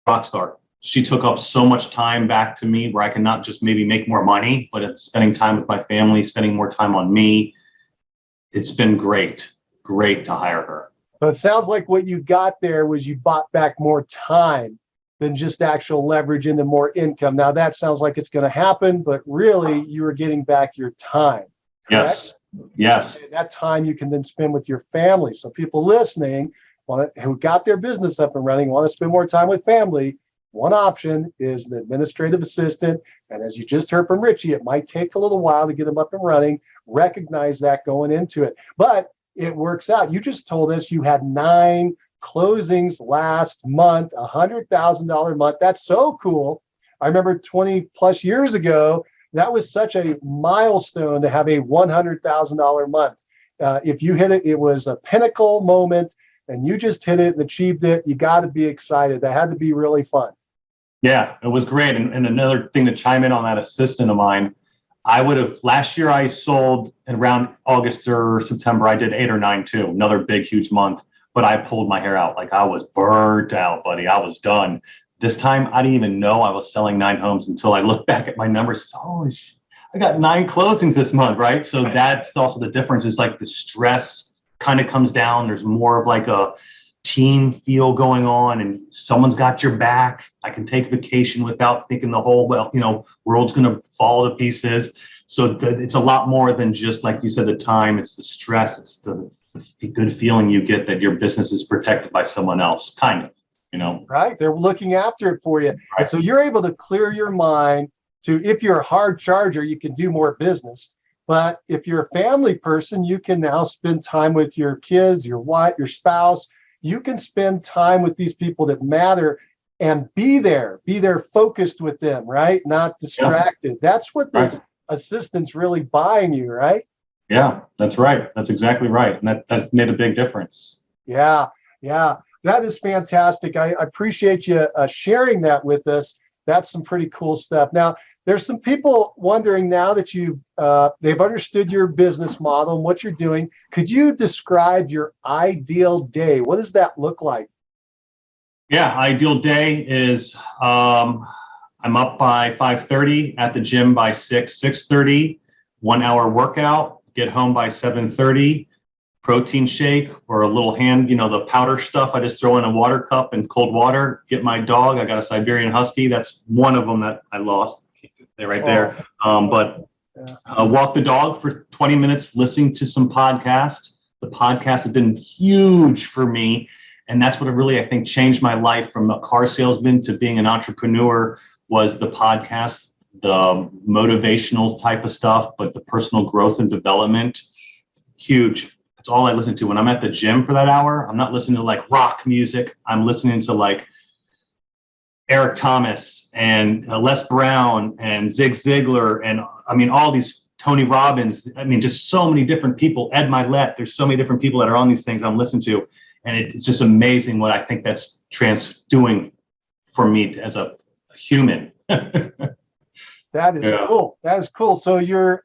a rock star. She took up so much time back to me where I can not just maybe make more money, but spending time with my family, spending more time on me. It's been great to hire her. So it sounds like what you got there was you bought back more time than just actual leverage into more income. Now that sounds like it's going to happen, but really you were getting back your time. Correct? Yes. And that time you can then spend with your family. So people listening who got their business up and running, want to spend more time with family, one option is an administrative assistant. And as you just heard from Richie, it might take a little while to get them up and running. Recognize that going into it. But it works out. You just told us you had 9 closings last month, $100,000 month. That's so cool. I remember 20 plus years ago, that was such a milestone to have a $100,000 month. If you hit it, it was a pinnacle moment, and you just hit it and achieved it. You got to be excited. That had to be really fun. Yeah, it was great. And another thing to chime in on that assistant of mine, last year I sold around August or September, I did 8 or 9 too, another big, huge month. But I pulled my hair out. Like, I was burnt out, buddy. I was done. This time, I didn't even know I was selling 9 homes until I looked back at my numbers. Holy shit, I got 9 closings this month, right? So that's also the difference, is like the stress kind of comes down. There's more of like a team feel going on, and someone's got your back. I can take vacation without thinking the whole, world's going to fall to pieces. So it's a lot more than just, like you said, the time. It's the stress. It's the good feeling you get that your business is protected by someone else, kind of. Right. They're looking after it for you. Right. So you're able to clear your mind to, if you're a hard charger, you can do more business. But if you're a family person, you can now spend time with your kids, your wife, your spouse. You can spend time with these people that matter and be there focused with them, right? Not distracted. Yeah. That's what this assistant's really buying you, right? Yeah, that's right. That's exactly right. And that made a big difference. Yeah. That is fantastic. I appreciate you sharing that with us. That's some pretty cool stuff. Now, there's some people wondering now that they've understood your business model and what you're doing. Could you describe your ideal day? What does that look like? Yeah, ideal day is I'm up by 5:30, at the gym by 6:30, 1 hour workout, get home by 7:30. Protein shake or a little hand, the powder stuff. I just throw in a water cup and cold water, get my dog. I got a Siberian Husky. That's one of them that I lost. They're right there. But walk the dog for 20 minutes, listening to some podcasts. The podcasts have been huge for me. And that's what really, I think, changed my life from a car salesman to being an entrepreneur, was the podcast, the motivational type of stuff, but the personal growth and development. huge. That's all I listen to. When I'm at the gym for that hour, I'm not listening to like rock music. I'm listening to like Eric Thomas and Les Brown and Zig Ziglar. And I mean, all these Tony Robbins. I mean, just so many different people. Ed Milet. There's so many different people that are on these things I'm listening to. And it's just amazing what I think that's doing for me as a human. That is cool. That is cool. So you're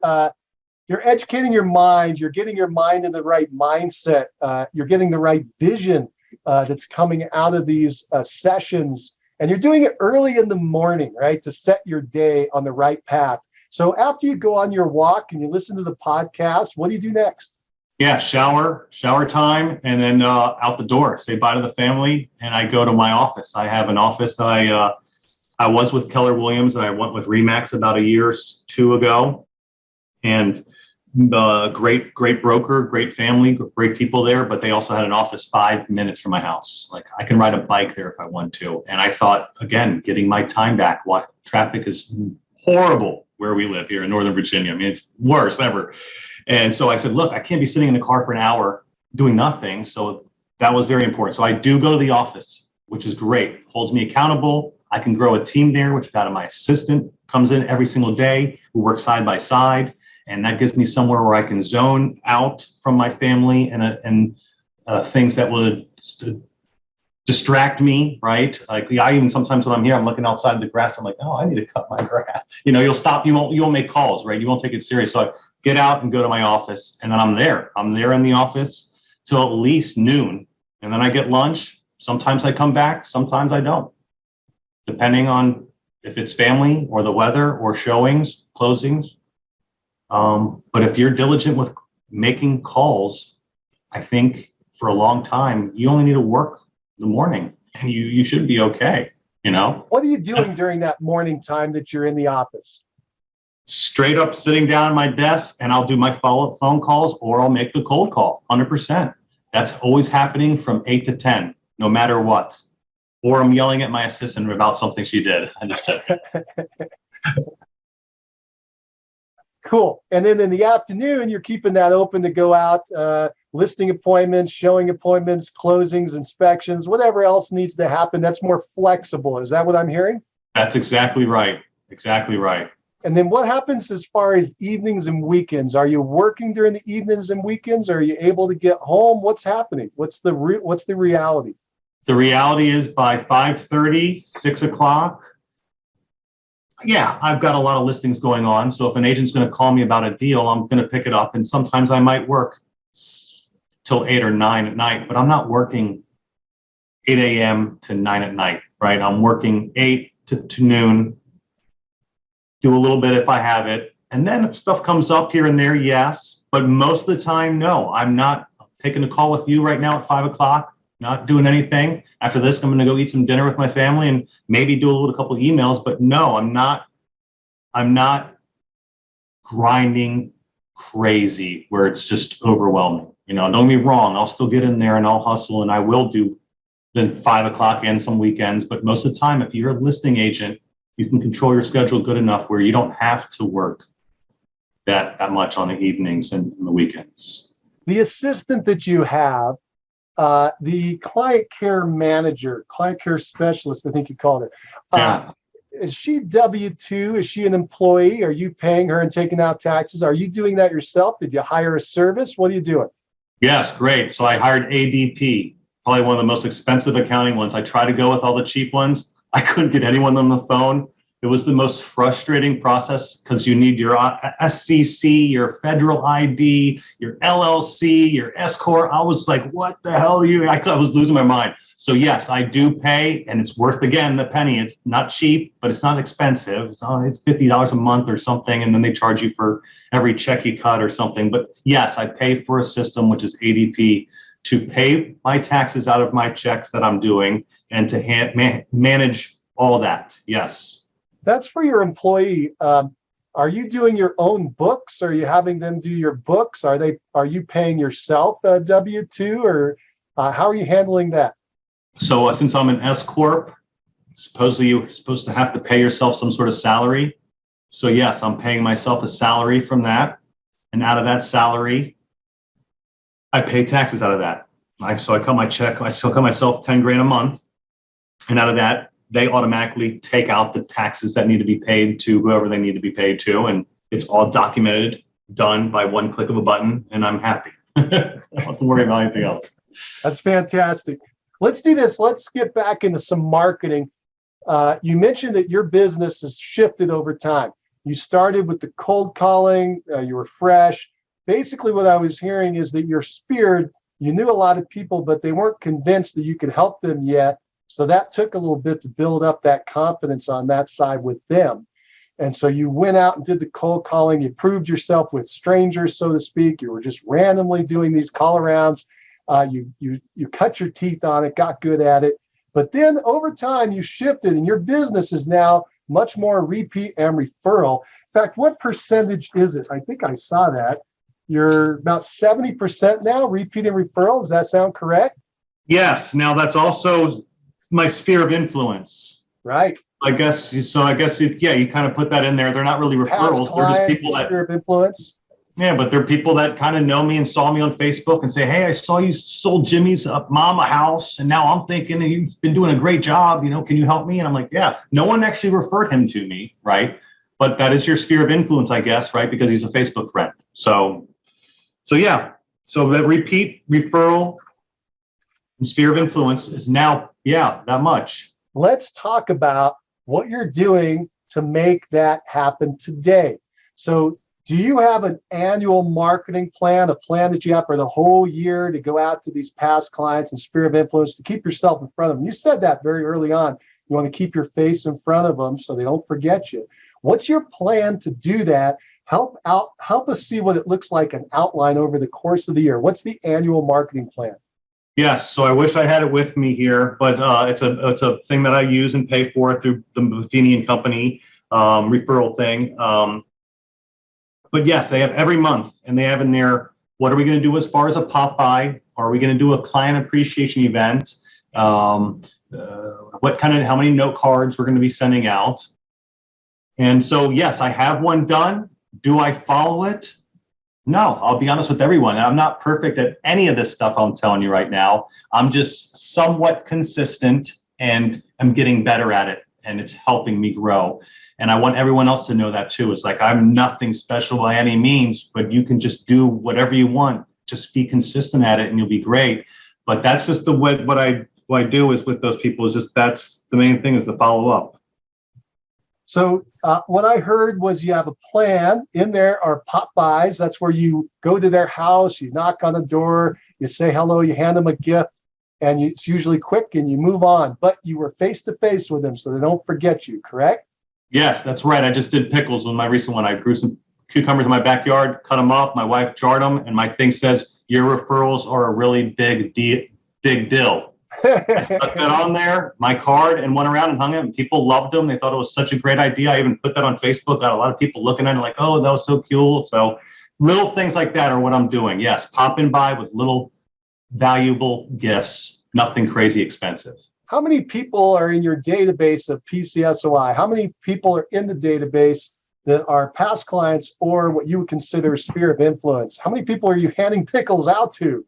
educating your mind. You're getting your mind in the right mindset. You're getting the right vision that's coming out of these sessions. And you're doing it early in the morning, right? To set your day on the right path. So after you go on your walk and you listen to the podcast, what do you do next? Yeah, shower time, and then out the door, say bye to the family, and I go to my office. I have an office that I was with Keller Williams, and I went with Remax about a year or two ago. And great broker, great family, great people there, but they also had an office 5 minutes from my house. Like I can ride a bike there if I want to. And I thought, again, getting my time back. Traffic is horrible where we live here in Northern Virginia. I mean, it's worse ever. And so I said, look, I can't be sitting in the car for an hour doing nothing. So that was very important. So I do go to the office, which is great. Holds me accountable. I can grow a team there, which got my assistant comes in every single day. We work side by side. And that gives me somewhere where I can zone out from my family and things that would distract me, right? Like I even sometimes when I'm here, I'm looking outside the grass. I'm like, oh, I need to cut my grass. You know, you'll stop. You won't make calls, right? You won't take it serious. So I get out and go to my office, and then I'm there. I'm there in the office till at least noon, and then I get lunch. Sometimes I come back. Sometimes I don't, depending on if it's family or the weather or showings, closings. But if you're diligent with making calls, I think for a long time, you only need to work the morning and you should be okay, you know? What are you doing during that morning time that you're in the office? Straight up sitting down at my desk, and I'll do my follow-up phone calls or I'll make the cold call, 100%. That's always happening from 8 to 10, no matter what. Or I'm yelling at my assistant about something she did. I just Cool. And then in the afternoon, you're keeping that open to go out, listing appointments, showing appointments, closings, inspections, whatever else needs to happen. That's more flexible. Is that what I'm hearing? That's exactly right. Exactly right. And then what happens as far as evenings and weekends? Are you working during the evenings and weekends? Are you able to get home? What's happening? What's the reality? The reality is by 5:30, 6 o'clock, yeah, I've got a lot of listings going on. So if an agent's going to call me about a deal, I'm going to pick it up. And sometimes I might work till 8 or 9 at night, but I'm not working 8 a.m. to 9 at night, right? I'm working 8 to noon, do a little bit if I have it. And then if stuff comes up here and there, yes. But most of the time, no. I'm not taking a call with you right now at 5 o'clock, not doing anything. After this, I'm going to go eat some dinner with my family and maybe do a couple of emails. But no, I'm not grinding crazy where it's just overwhelming. You know, don't get me wrong. I'll still get in there and I'll hustle, and I will do the 5 o'clock and some weekends. But most of the time, if you're a listing agent, you can control your schedule good enough where you don't have to work that much on the evenings and the weekends. The assistant that you have, the client care manager, client care specialist, I think you called her. Yeah. Is she W-2? Is she an employee? Are you paying her and taking out taxes? Are you doing that yourself? Did you hire a service? What are you doing? Yes, great. So I hired ADP, probably one of the most expensive accounting ones. I try to go with all the cheap ones. I couldn't get anyone on the phone. It was the most frustrating process because you need your SCC, your federal ID, your LLC, your S-Corp. I was like, what the hell are you? I was losing my mind. So yes, I do pay, and it's worth, again, the penny. It's not cheap, but it's not expensive. It's $50 a month or something, and then they charge you for every check you cut or something. But yes, I pay for a system, which is ADP, to pay my taxes out of my checks that I'm doing and to manage all that. Yes. That's for your employee. Are you doing your own books? Are you having them do your books? Are you paying yourself a W-2, or how are you handling that? So since I'm an S-Corp, supposedly you're supposed to have to pay yourself some sort of salary. So yes, I'm paying myself a salary from that. And out of that salary, I pay taxes out of that. So I cut my check. I still cut myself 10 grand a month. And out of that, they automatically take out the taxes that need to be paid to whoever they need to be paid to. And it's all documented, done by one click of a button, and I'm happy. I don't have to worry about anything else. That's fantastic. Let's do this. Let's get back into some marketing. You mentioned that your business has shifted over time. You started with the cold calling, you were fresh. Basically, what I was hearing is that you're speared. You knew a lot of people, but they weren't convinced that you could help them yet. So that took a little bit to build up that confidence on that side with them. And so you went out and did the cold calling. You proved yourself with strangers, so to speak. You were just randomly doing these call arounds. You cut your teeth on it, got good at it. But then over time, you shifted, and your business is now much more repeat and referral. In fact, what percentage is it? I think I saw that. You're about 70% now, repeat and referral. Does that sound correct? Yes. Now that's also my sphere of influence. Right. I guess you kind of put that in there. They're not really Past referrals. clients, They're just people that sphere of influence. Yeah, but they're people that kind of know me and saw me on Facebook and say, hey, I saw you sold Jimmy's mom a house, and now I'm thinking you've been doing a great job. Can you help me? And I'm like, yeah. No one actually referred him to me, right? But that is your sphere of influence, I guess, right? Because he's a Facebook friend. So yeah. So that repeat, referral, and sphere of influence is now, that much. Let's talk about what you're doing to make that happen today. So do you have an annual marketing plan, a plan that you have for the whole year to go out to these past clients and sphere of influence to keep yourself in front of them? You said that very early on. You want to keep your face in front of them so they don't forget you. What's your plan to do that? Help us see what it looks like, an outline over the course of the year. What's the annual marketing plan? Yes, so I wish I had it with me here, but it's a thing that I use and pay for through the Buffini and Company referral thing. But yes, they have every month, and they have in there, what are we going to do as far as a pop-by? Are we going to do a client appreciation event? How many note cards we're going to be sending out? And so, yes, I have one done. Do I follow it? No, I'll be honest with everyone. I'm not perfect at any of this stuff I'm telling you right now. I'm just somewhat consistent, and I'm getting better at it, and it's helping me grow. And I want everyone else to know that too. It's like, I'm nothing special by any means, but you can just do whatever you want. Just be consistent at it and you'll be great. But that's just what I do is with those people is just, that's the main thing, is the follow up. So what I heard was you have a plan. In there are pop-bys. That's where you go to their house, you knock on the door, you say hello, you hand them a gift, and it's usually quick and you move on. But you were face-to-face with them so they don't forget you, correct? Yes, that's right. I just did pickles with my recent one. I grew some cucumbers in my backyard, cut them up. My wife jarred them, and my thing says, your referrals are a really big deal. I stuck that on there, my card, and went around and hung it, and people loved them. They thought it was such a great idea. I even put that on Facebook. Got a lot of people looking at it like, oh, that was so cool. So little things like that are what I'm doing. Yes, popping by with little valuable gifts, nothing crazy expensive. How many people are in your database of PCSOI? How many people are in the database that are past clients or what you would consider a sphere of influence? How many people are you handing pickles out to?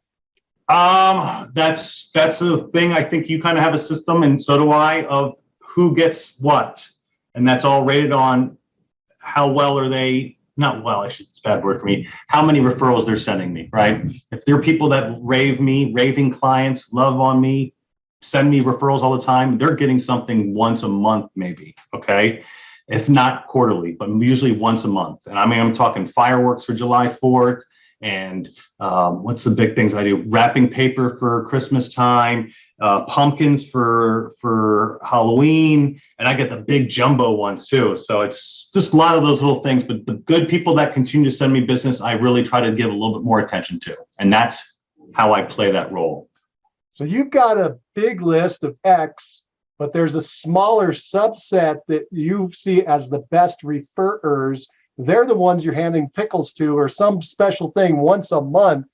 That's a thing. I think you kind of have a system, and so do I, of who gets what. And that's all rated on how well are they, not well, it's a bad word for me, how many referrals they're sending me, right? If they're people that raving clients, love on me, send me referrals all the time, they're getting something once a month maybe, okay? If not quarterly, but usually once a month. And I mean, I'm talking fireworks for July 4th, and what's the big things I do? Wrapping paper for Christmas time, pumpkins for Halloween, and I get the big jumbo ones too. So it's just a lot of those little things, but the good people that continue to send me business, I really try to give a little bit more attention to. And that's how I play that role. So you've got a big list of X, but there's a smaller subset that you see as the best referrers. They're the ones you're handing pickles to, or some special thing once a month.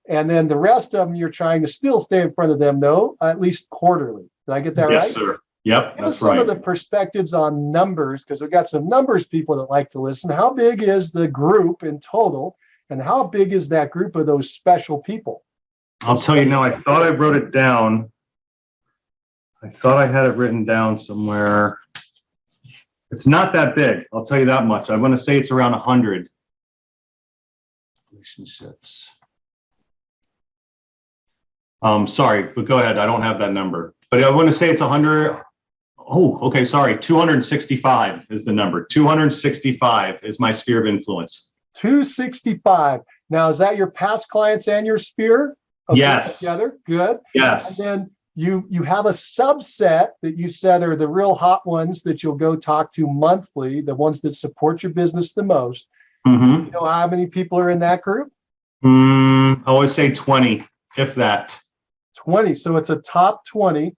And then the rest of them, you're trying to still stay in front of them, no, at least quarterly. Did I get that right? Yes, sir. Yep, Give us that's right. some of the perspectives on numbers, because we've got some numbers people that like to listen. How big is the group in total? And how big is that group of those special people? I'll tell you now, I thought I wrote it down. I thought I had it written down somewhere. It's not that big. I'll tell you that much. I want to say it's around 100 relationships. Sorry, but go ahead. I don't have that number, but I want to say it's 100. Oh, okay. Sorry. 265 is the number. 265 is my sphere of influence. 265. Now, is that your past clients and your sphere? Yes. Together. Good. Yes. And then you have a subset that you said are the real hot ones that you'll go talk to monthly, the ones that support your business the most. Mm-hmm. You know how many people are in that group? I always say 20, if that. 20. So it's a top 20.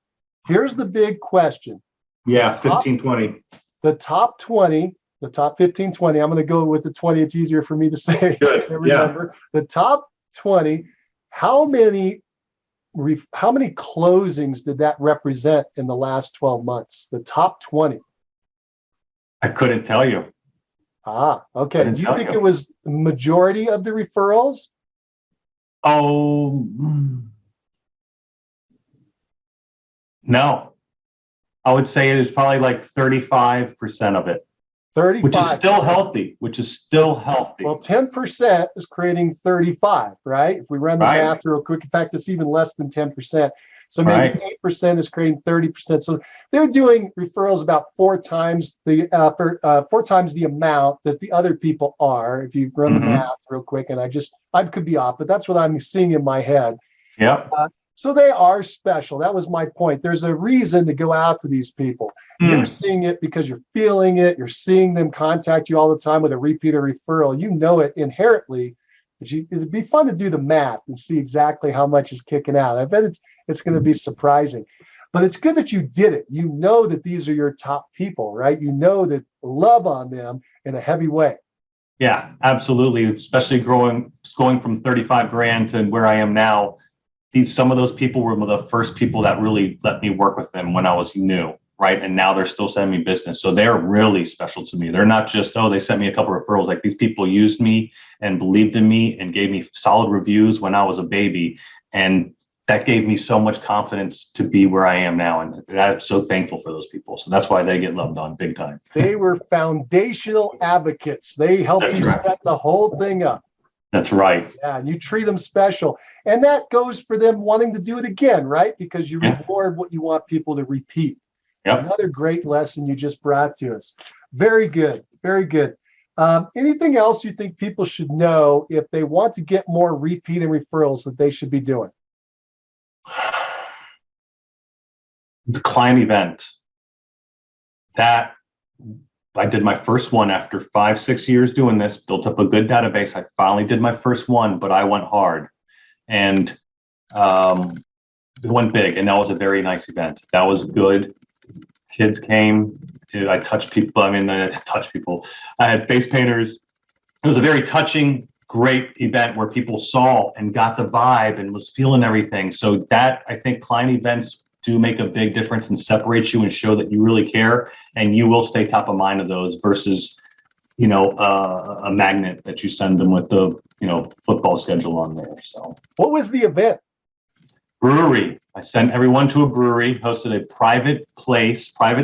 Here's the big question. Yeah, 15, 20. The top 20, the top 15, 20. I'm going to go with the 20. It's easier for me to say. Good. Remember, the top 20, how many closings did that represent in the last 12 months? The top 20. I couldn't tell you. Okay. Do you think it was the majority of the referrals? Oh, no. I would say it is probably like 35% of it. 35. Which is still healthy. Well, 10% is creating 35, right? If we run the math real quick, in fact, it's even less than 10%. So maybe 8% is creating 30%. So they're doing referrals about four times the amount that the other people are. If you run the math real quick, and I could be off, but that's what I'm seeing in my head. Yep. So they are special. That was my point. There's a reason to go out to these people. You're seeing it because you're feeling it. You're seeing them contact you all the time with a repeat or referral. You know it inherently, but it'd be fun to do the math and see exactly how much is kicking out. I bet it's going to be surprising. But it's good that you did it. You know that these are your top people, right? You know that love on them in a heavy way. Yeah, absolutely. Especially going from 35 grand to where I am now. Some of those people were the first people that really let me work with them when I was new, right? And now they're still sending me business. So they're really special to me. They're not just, they sent me a couple of referrals. Like, these people used me and believed in me and gave me solid reviews when I was a baby. And that gave me so much confidence to be where I am now. And I'm so thankful for those people. So that's why they get loved on big time. They were foundational advocates. They helped you set the whole thing up. That's right. Yeah, and you treat them special. And that goes for them wanting to do it again, right? Because you reward what you want people to repeat. Yep. Another great lesson you just brought to us. Very good. Very good. Anything else you think people should know if they want to get more repeat and referrals that they should be doing? The client event. That I did my first one after 5-6 years doing this, built up a good database. I finally did my first one, but I went hard. And it went big, and that was a very nice event. That was good. Kids came. I touched people. I touched people. I had face painters. It was a very touching, great event where people saw and got the vibe and was feeling everything. So that, I think, client events do make a big difference and separate you and show that you really care, and you will stay top of mind of those versus, a magnet that you send them with the, football schedule on there. So what was the event? Brewery. I sent everyone to a brewery, hosted a private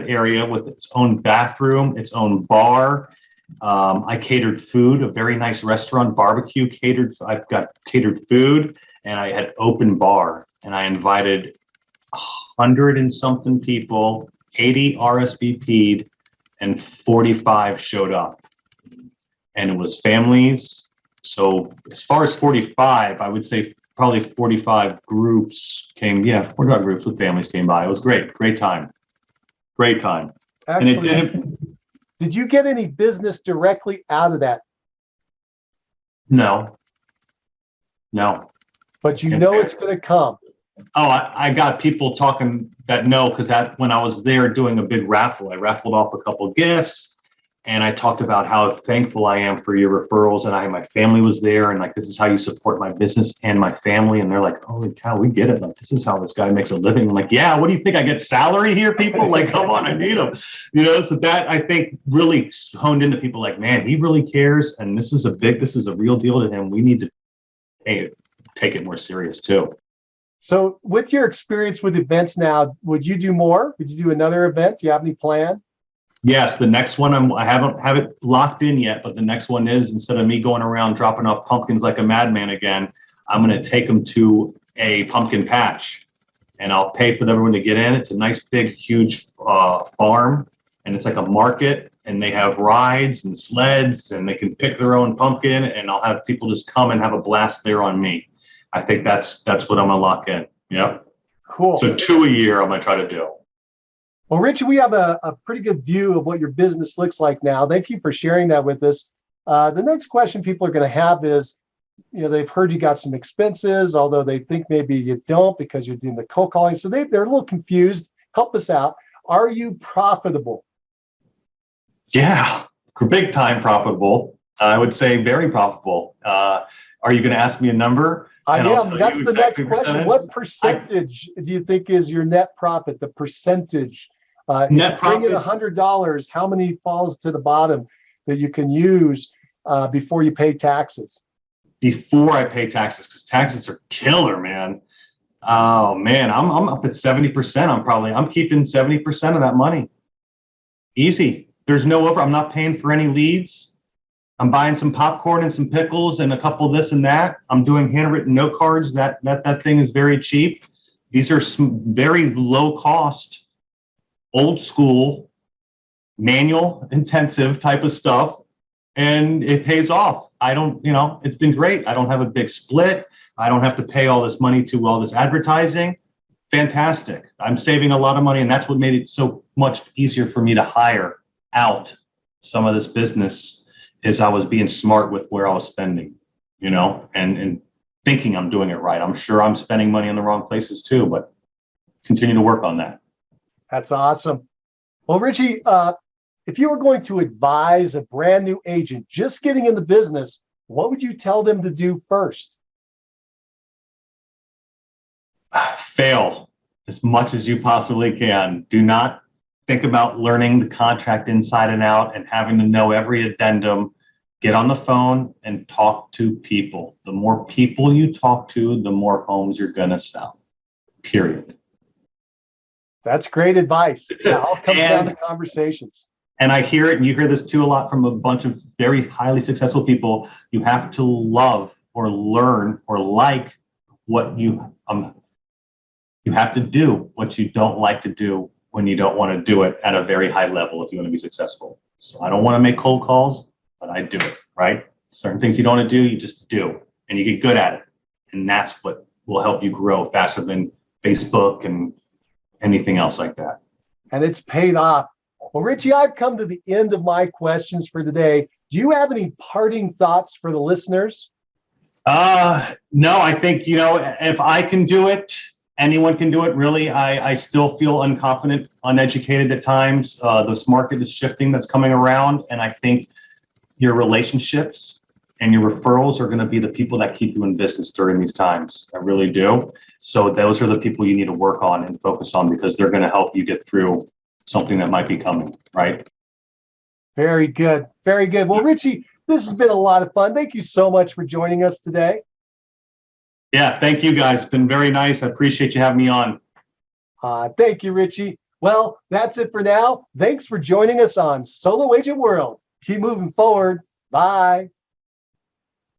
area with its own bathroom, its own bar. I catered food, a very nice restaurant, barbecue catered. I've got catered food, and I had open bar, and I invited 100 and something people, 80 RSVP'd, and 45 showed up. And it was families. So as far as 45, I would say probably 45 groups came. Yeah, 45 groups with families came by. It was great. Great time. Great time. Actually, did you get any business directly out of that? No. But it's going to come. Oh, I got people talking that because when I was there doing a big raffle, I raffled off a couple of gifts, And I talked about how thankful I am for your referrals, and my family was there, and like, this is how you support my business and my family. And they're like, holy cow, we get it. Like, this is how this guy makes a living. I'm like, yeah, what do you think? I get salary here, people? Like, come on, I need them. So that, I think, really honed into people like, man, he really cares. And this is a real deal to him. We need to take it more serious too. So with your experience with events now, would you do more? Would you do another event? Do you have any plan? Yes, the next one I haven't have it locked in yet, but the next one is, instead of me going around dropping off pumpkins like a madman again, I'm going to take them to a pumpkin patch, and I'll pay for everyone to get in. It's a nice, big, huge farm, and it's like a market, and they have rides and sleds, and they can pick their own pumpkin, and I'll have people just come and have a blast there on me. I think that's what I'm going to lock in. Yep. Cool. So 2 a year I'm going to try to do. Well, Richie, we have a pretty good view of what your business looks like now. Thank you for sharing that with us. The next question people are going to have is, they've heard you got some expenses, although they think maybe you don't because you're doing the cold calling. So they're a little confused. Help us out. Are you profitable? Yeah, big time profitable. I would say very profitable. Are you going to ask me a number? I am. That's the next question. What percentage do you think is your net profit? The percentage. Net profit. Bring in $100. How many falls to the bottom that you can use before you pay taxes? Before I pay taxes, because taxes are killer, man. Oh man, I'm up at 70%. I'm keeping 70% of that money. Easy. There's no I'm not paying for any leads. I'm buying some popcorn and some pickles and a couple this and that. I'm doing handwritten note cards. That thing is very cheap. These are some very low cost, old school, manual intensive type of stuff. And it pays off. It's been great. I don't have a big split. I don't have to pay all this money to all this advertising. Fantastic. I'm saving a lot of money, and that's what made it so much easier for me to hire out some of this business. Is I was being smart with where I was spending, and thinking I'm doing it right. I'm sure I'm spending money in the wrong places too, but continue to work on that. That's awesome. Well, Richie, if you were going to advise a brand new agent just getting in the business, what would you tell them to do first? Fail as much as you possibly can. Do not think about learning the contract inside and out and having to know every addendum. Get on the phone and talk to people. The more people you talk to, the more homes you're going to sell. Period. That's great advice. It all comes down to conversations. And I hear it, and you hear this too a lot from a bunch of very highly successful people. You have to love or learn or like what you have to do what you don't like to do when you don't want to do it at a very high level if you want to be successful. So I don't want to make cold calls, but I do it, right? Certain things you don't want to do, you just do, and you get good at it. And that's what will help you grow faster than Facebook and anything else like that. And it's paid off. Well, Richie, I've come to the end of my questions for today. Do you have any parting thoughts for the listeners? No, I think, if I can do it, anyone can do it. Really, I still feel unconfident, uneducated at times. This market is shifting, that's coming around. And I think your relationships and your referrals are going to be the people that keep you in business during these times. I really do. So those are the people you need to work on and focus on, because they're going to help you get through something that might be coming, right? Very good. Very good. Well, Richie, this has been a lot of fun. Thank you so much for joining us today. Yeah, thank you guys. It's been very nice. I appreciate you having me on. Thank you, Richie. Well, that's it for now. Thanks for joining us on Solo Agent World. Keep moving forward. Bye.